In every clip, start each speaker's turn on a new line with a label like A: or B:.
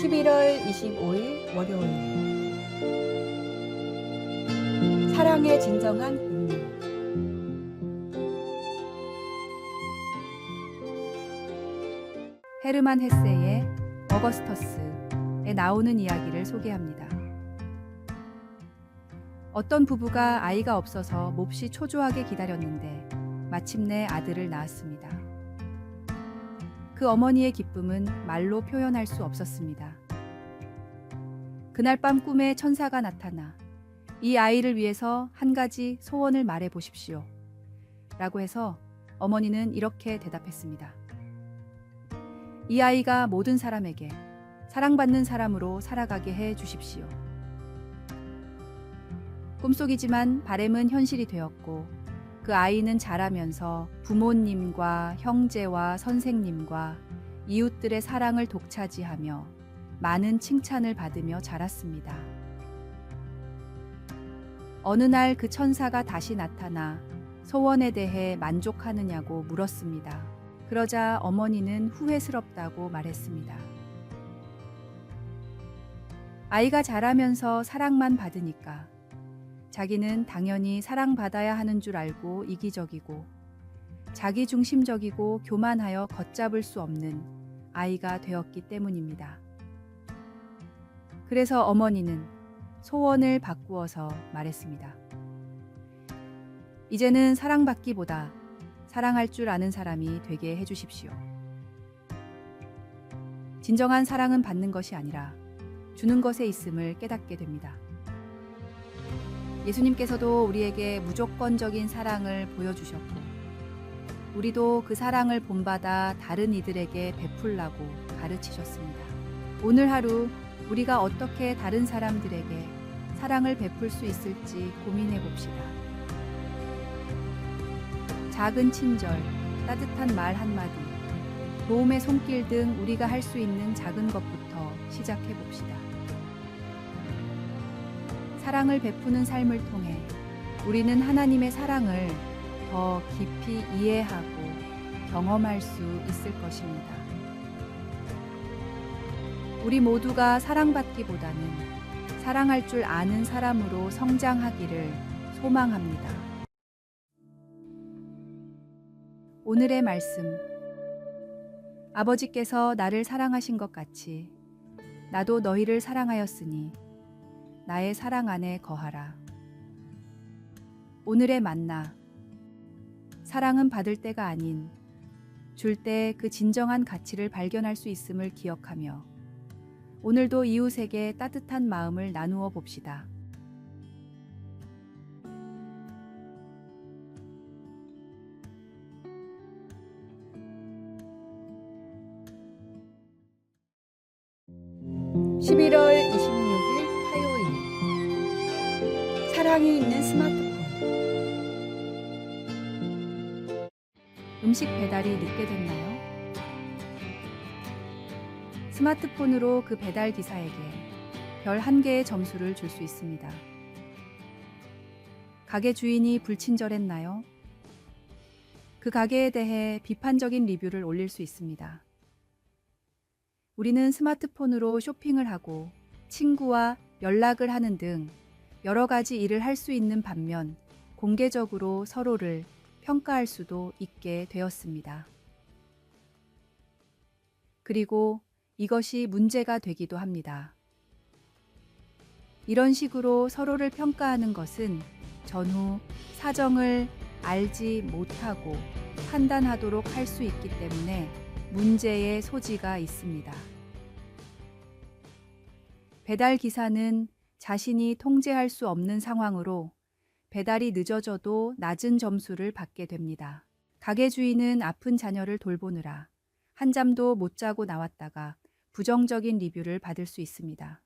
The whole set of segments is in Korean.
A: 11월 25일 월요일. 사랑의 진정한 의미. 헤르만 헤세의 어거스터스에 나오는 이야기를 소개합니다. 어떤 부부가 아이가 없어서 몹시 초조하게 기다렸는데 마침내 아들을 낳았습니다. 그 어머니의 기쁨은 말로 표현할 수 없었습니다. 그날 밤 꿈에 천사가 나타나 이 아이를 위해서 한 가지 소원을 말해 보십시오. 라고 해서 어머니는 이렇게 대답했습니다. 이 아이가 모든 사람에게 사랑받는 사람으로 살아가게 해 주십시오. 꿈속이지만 바램은 현실이 되었고 그 아이는 자라면서 부모님과 형제와 선생님과 이웃들의 사랑을 독차지하며 많은 칭찬을 받으며 자랐습니다. 어느 날 그 천사가 다시 나타나 소원에 대해 만족하느냐고 물었습니다. 그러자 어머니는 후회스럽다고 말했습니다. 아이가 자라면서 사랑만 받으니까 자기는 당연히 사랑받아야 하는 줄 알고 이기적이고 자기중심적이고 교만하여 걷잡을 수 없는 아이가 되었기 때문입니다. 그래서 어머니는 소원을 바꾸어서 말했습니다. 이제는 사랑받기보다 사랑할 줄 아는 사람이 되게 해주십시오. 진정한 사랑은 받는 것이 아니라 주는 것에 있음을 깨닫게 됩니다. 예수님께서도 우리에게 무조건적인 사랑을 보여주셨고 우리도 그 사랑을 본받아 다른 이들에게 베풀라고 가르치셨습니다. 오늘 하루 우리가 어떻게 다른 사람들에게 사랑을 베풀 수 있을지 고민해 봅시다. 작은 친절, 따뜻한 말 한마디, 도움의 손길 등 우리가 할 수 있는 작은 것부터 시작해 봅시다. 사랑을 베푸는 삶을 통해 우리는 하나님의 사랑을 더 깊이 이해하고 경험할 수 있을 것입니다. 우리 모두가 사랑받기보다는 사랑할 줄 아는 사람으로 성장하기를 소망합니다. 오늘의 말씀. 아버지께서 나를 사랑하신 것 같이 나도 너희를 사랑하였으니 나의 사랑 안에 거하라. 오늘의 만나. 사랑은 받을 때가 아닌 줄 때 그 진정한 가치를 발견할 수 있음을 기억하며 오늘도 이웃에게 따뜻한 마음을 나누어 봅시다. (11월 26일) 화요일. 사랑이 있는 스마트폰. 음식 배달이 늦게 됐나요? 스마트폰으로 그 배달 기사에게 별 1개의 점수를 줄 수 있습니다. 가게 주인이 불친절했나요? 그 가게에 대해 비판적인 리뷰를 올릴 수 있습니다. 우리는 스마트폰으로 쇼핑을 하고 친구와 연락을 하는 등 여러 가지 일을 할 수 있는 반면 공개적으로 서로를 평가할 수도 있게 되었습니다. 그리고 이것이 문제가 되기도 합니다. 이런 식으로 서로를 평가하는 것은 전후 사정을 알지 못하고 판단하도록 할 수 있기 때문에 문제의 소지가 있습니다. 배달 기사는 자신이 통제할 수 없는 상황으로 배달이 늦어져도 낮은 점수를 받게 됩니다. 가게 주인은 아픈 자녀를 돌보느라 한잠도 못 자고 나왔다가 부정적인 리뷰를 받을 수 있습니다.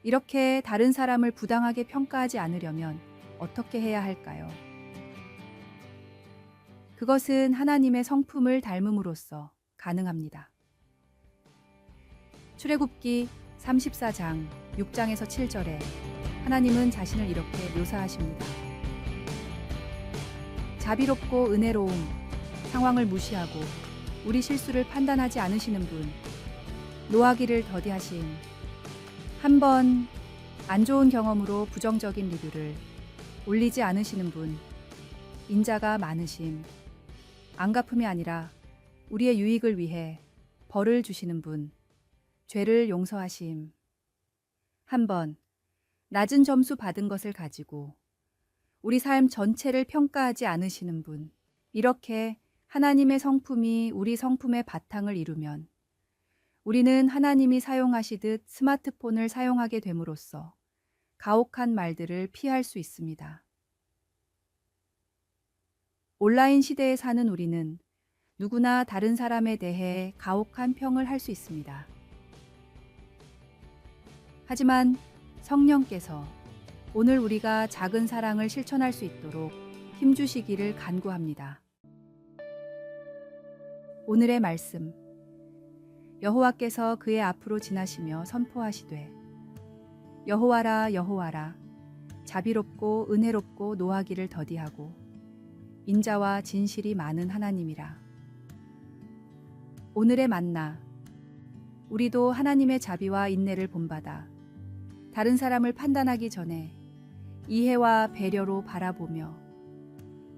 A: 이렇게 다른 사람을 부당하게 평가하지 않으려면 어떻게 해야 할까요? 그것은 하나님의 성품을 닮음으로써 가능합니다. 출애굽기 34장 6장에서 7절에 하나님은 자신을 이렇게 묘사하십니다. 자비롭고 은혜로움, 상황을 무시하고 우리 실수를 판단하지 않으시는 분, 노하기를 더디하심, 한 번 안 좋은 경험으로 부정적인 리뷰를 올리지 않으시는 분, 인자가 많으심, 안갚음이 아니라 우리의 유익을 위해 벌을 주시는 분, 죄를 용서하심, 한 번 낮은 점수 받은 것을 가지고 우리 삶 전체를 평가하지 않으시는 분, 이렇게 하나님의 성품이 우리 성품의 바탕을 이루면 우리는 하나님이 사용하시듯 스마트폰을 사용하게 됨으로써 가혹한 말들을 피할 수 있습니다. 온라인 시대에 사는 우리는 누구나 다른 사람에 대해 가혹한 평을 할 수 있습니다. 하지만 성령께서 오늘 우리가 작은 사랑을 실천할 수 있도록 힘주시기를 간구합니다. 오늘의 말씀. 여호와께서 그의 앞으로 지나시며 선포하시되 여호와라 여호와라 자비롭고 은혜롭고 노하기를 더디하고 인자와 진실이 많은 하나님이라. 오늘의 만나. 우리도 하나님의 자비와 인내를 본받아 다른 사람을 판단하기 전에 이해와 배려로 바라보며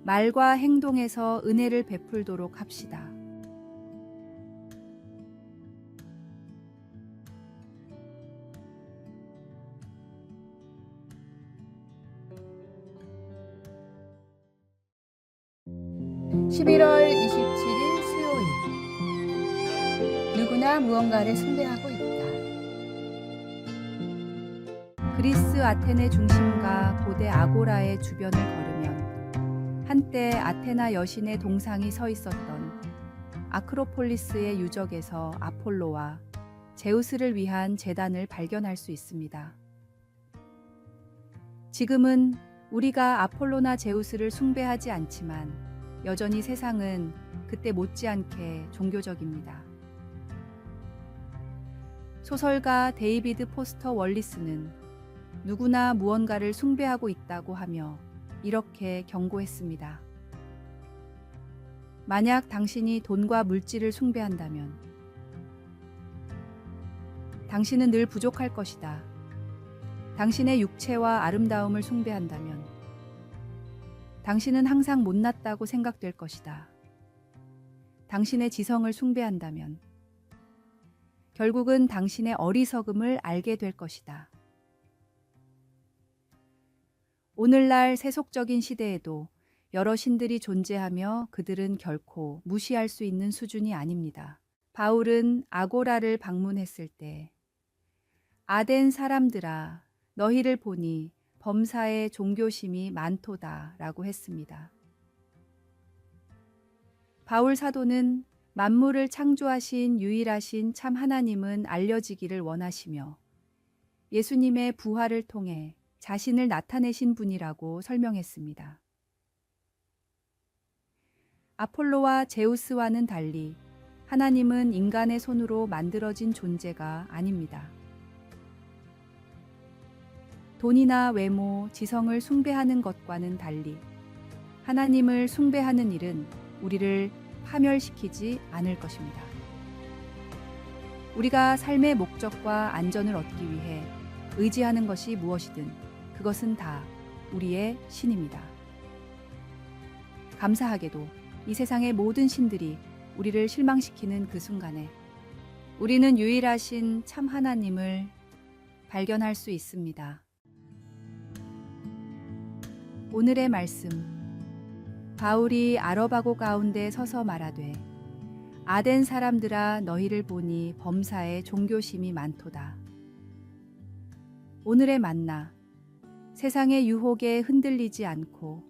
A: 말과 행동에서 은혜를 베풀도록 합시다. (11월 27일) 수요일. 누구나 무언가를 숭배하고 있다. 그리스 아테네 중심가 고대 아고라의 주변을 걸으면 한때 아테나 여신의 동상이 서 있었던 아크로폴리스의 유적에서 아폴로와 제우스를 위한 제단을 발견할 수 있습니다. 지금은 우리가 아폴로나 제우스를 숭배하지 않지만 여전히 세상은 그때 못지않게 종교적입니다. 소설가 데이비드 포스터 월리스는 누구나 무언가를 숭배하고 있다고 하며 이렇게 경고했습니다. 만약 당신이 돈과 물질을 숭배한다면 당신은 늘 부족할 것이다. 당신의 육체와 아름다움을 숭배한다면 당신은 항상 못났다고 생각될 것이다. 당신의 지성을 숭배한다면 결국은 당신의 어리석음을 알게 될 것이다. 오늘날 세속적인 시대에도 여러 신들이 존재하며 그들은 결코 무시할 수 있는 수준이 아닙니다. 바울은 아고라를 방문했을 때 아덴 사람들아 너희를 보니 범사에 종교심이 많도다 라고 했습니다. 바울 사도는 만물을 창조하신 유일하신 참 하나님은 알려지기를 원하시며 예수님의 부활을 통해 자신을 나타내신 분이라고 설명했습니다. 아폴로와 제우스와는 달리 하나님은 인간의 손으로 만들어진 존재가 아닙니다. 돈이나 외모, 지성을 숭배하는 것과는 달리 하나님을 숭배하는 일은 우리를 파멸시키지 않을 것입니다. 우리가 삶의 목적과 안전을 얻기 위해 의지하는 것이 무엇이든 그것은 다 우리의 신입니다. 감사하게도 이 세상의 모든 신들이 우리를 실망시키는 그 순간에 우리는 유일하신 참 하나님을 발견할 수 있습니다. 오늘의 말씀. 바울이 아러바고 가운데 서서 말하되 아덴 사람들아 너희를 보니 범사에 종교심이 많도다. 오늘의 만나. 세상의 유혹에 흔들리지 않고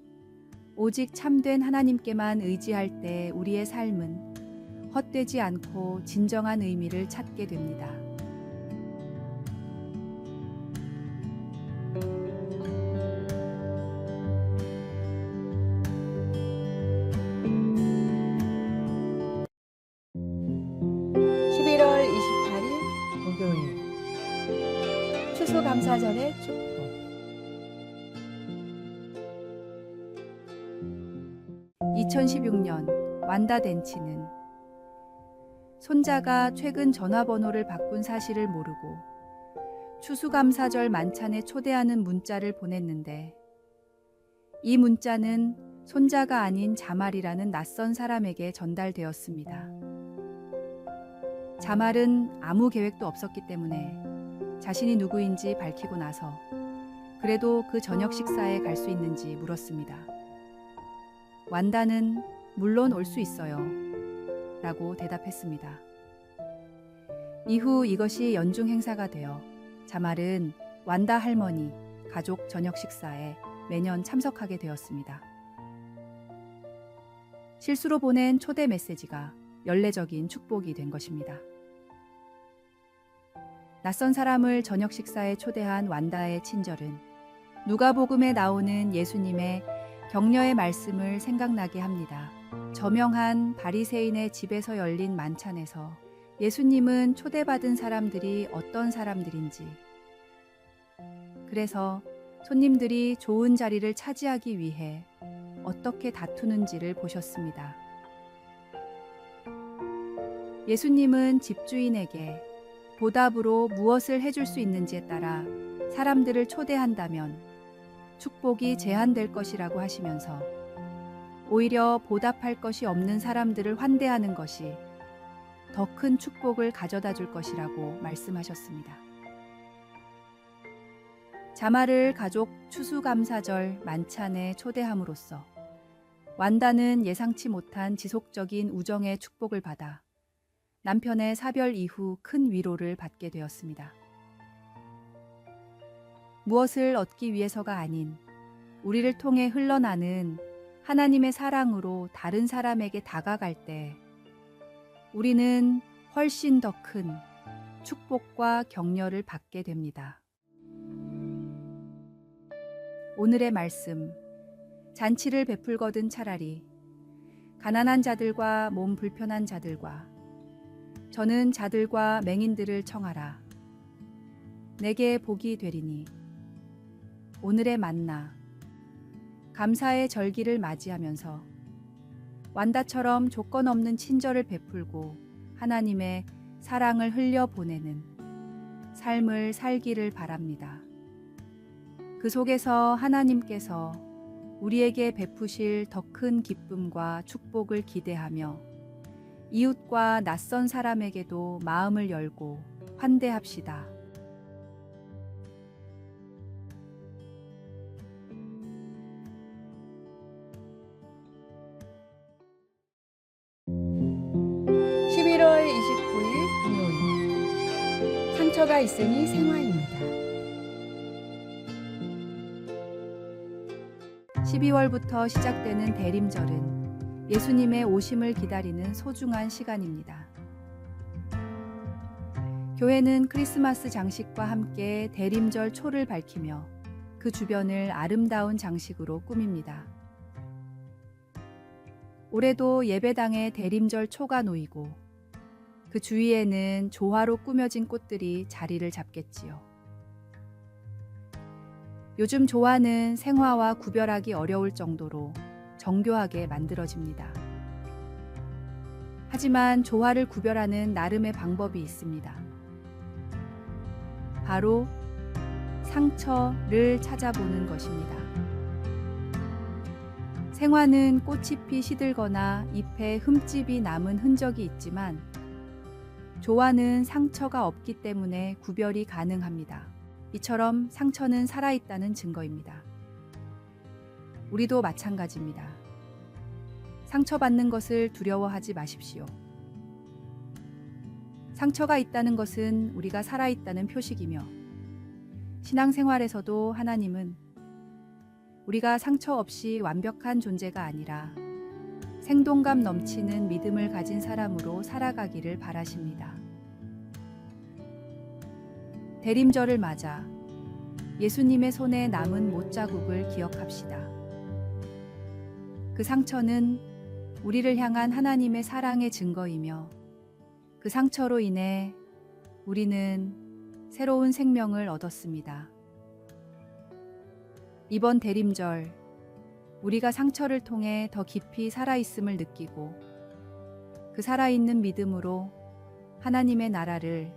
A: 오직 참된 하나님께만 의지할 때 우리의 삶은 헛되지 않고 진정한 의미를 찾게 됩니다.
B: 추수감사절의 축복.
A: 2016년 완다 덴치는 손자가 최근 전화번호를 바꾼 사실을 모르고 추수감사절 만찬에 초대하는 문자를 보냈는데, 이 문자는 손자가 아닌 자말이라는 낯선 사람에게 전달되었습니다. 자말은 아무 계획도 없었기 때문에 자신이 누구인지 밝히고 나서 그래도 그 저녁 식사에 갈 수 있는지 물었습니다. 완다는 물론 올 수 있어요 라고 대답했습니다. 이후 이것이 연중 행사가 되어 자말은 완다 할머니 가족 저녁 식사에 매년 참석하게 되었습니다. 실수로 보낸 초대 메시지가 연례적인 축복이 된 것입니다. 낯선 사람을 저녁 식사에 초대한 완다의 친절은 누가복음에 나오는 예수님의 격려의 말씀을 생각나게 합니다. 저명한 바리새인의 집에서 열린 만찬에서 예수님은 초대받은 사람들이 어떤 사람들인지, 그래서 손님들이 좋은 자리를 차지하기 위해 어떻게 다투는지를 보셨습니다. 예수님은 집주인에게 보답으로 무엇을 해줄 수 있는지에 따라 사람들을 초대한다면 축복이 제한될 것이라고 하시면서 오히려 보답할 것이 없는 사람들을 환대하는 것이 더 큰 축복을 가져다 줄 것이라고 말씀하셨습니다. 자말을 가족 추수감사절 만찬에 초대함으로써 완다는 예상치 못한 지속적인 우정의 축복을 받아 남편의 사별 이후 큰 위로를 받게 되었습니다. 무엇을 얻기 위해서가 아닌 우리를 통해 흘러나는 하나님의 사랑으로 다른 사람에게 다가갈 때 우리는 훨씬 더 큰 축복과 격려를 받게 됩니다. 오늘의 말씀, 잔치를 베풀거든 차라리 가난한 자들과 몸 불편한 자들과 저는 자들과 맹인들을 청하라. 내게 복이 되리니. 오늘의 만나, 감사의 절기를 맞이하면서 완다처럼 조건 없는 친절을 베풀고 하나님의 사랑을 흘려보내는 삶을 살기를 바랍니다. 그 속에서 하나님께서 우리에게 베푸실 더 큰 기쁨과 축복을 기대하며 이웃과 낯선 사람에게도 마음을 열고 환대합시다.
B: (11월 29일) 금요일. 상처가 있으니 생화입니다.
A: 12월부터 시작되는 대림절은 예수님의 오심을 기다리는 소중한 시간입니다. 교회는 크리스마스 장식과 함께 대림절 초를 밝히며 그 주변을 아름다운 장식으로 꾸밉니다. 올해도 예배당에 대림절 초가 놓이고 그 주위에는 조화로 꾸며진 꽃들이 자리를 잡겠지요. 요즘 조화는 생화와 구별하기 어려울 정도로 정교하게 만들어집니다. 하지만 조화를 구별하는 나름의 방법이 있습니다. 바로 상처를 찾아보는 것입니다. 생화는 꽃잎이 시들거나 잎에 흠집이 남은 흔적이 있지만 조화는 상처가 없기 때문에 구별이 가능합니다. 이처럼 상처는 살아있다는 증거입니다. 우리도 마찬가지입니다. 상처받는 것을 두려워하지 마십시오. 상처가 있다는 것은 우리가 살아있다는 표식이며 신앙생활에서도 하나님은 우리가 상처 없이 완벽한 존재가 아니라 생동감 넘치는 믿음을 가진 사람으로 살아가기를 바라십니다. 대림절을 맞아 예수님의 손에 남은 못자국을 기억합시다. 그 상처는 우리를 향한 하나님의 사랑의 증거이며 그 상처로 인해 우리는 새로운 생명을 얻었습니다. 이번 대림절, 우리가 상처를 통해 더 깊이 살아있음을 느끼고 그 살아있는 믿음으로 하나님의 나라를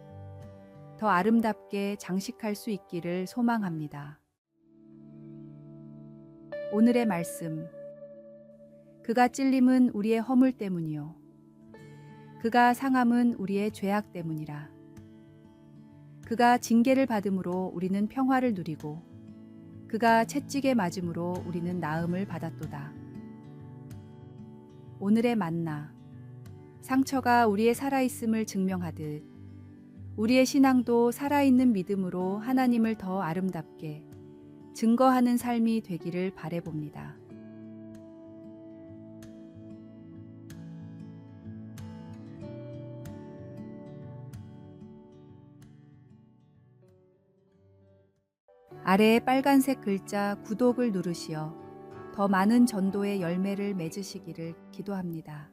A: 더 아름답게 장식할 수 있기를 소망합니다. 오늘의 말씀. 그가 찔림은 우리의 허물 때문이요. 그가 상함은 우리의 죄악 때문이라. 그가 징계를 받음으로 우리는 평화를 누리고 그가 채찍에 맞음으로 우리는 나음을 받았도다. 오늘의 만나. 상처가 우리의 살아있음을 증명하듯 우리의 신앙도 살아있는 믿음으로 하나님을 더 아름답게 증거하는 삶이 되기를 바라봅니다. 아래에 빨간색 글자 구독을 누르시어 더 많은 전도의 열매를 맺으시기를 기도합니다.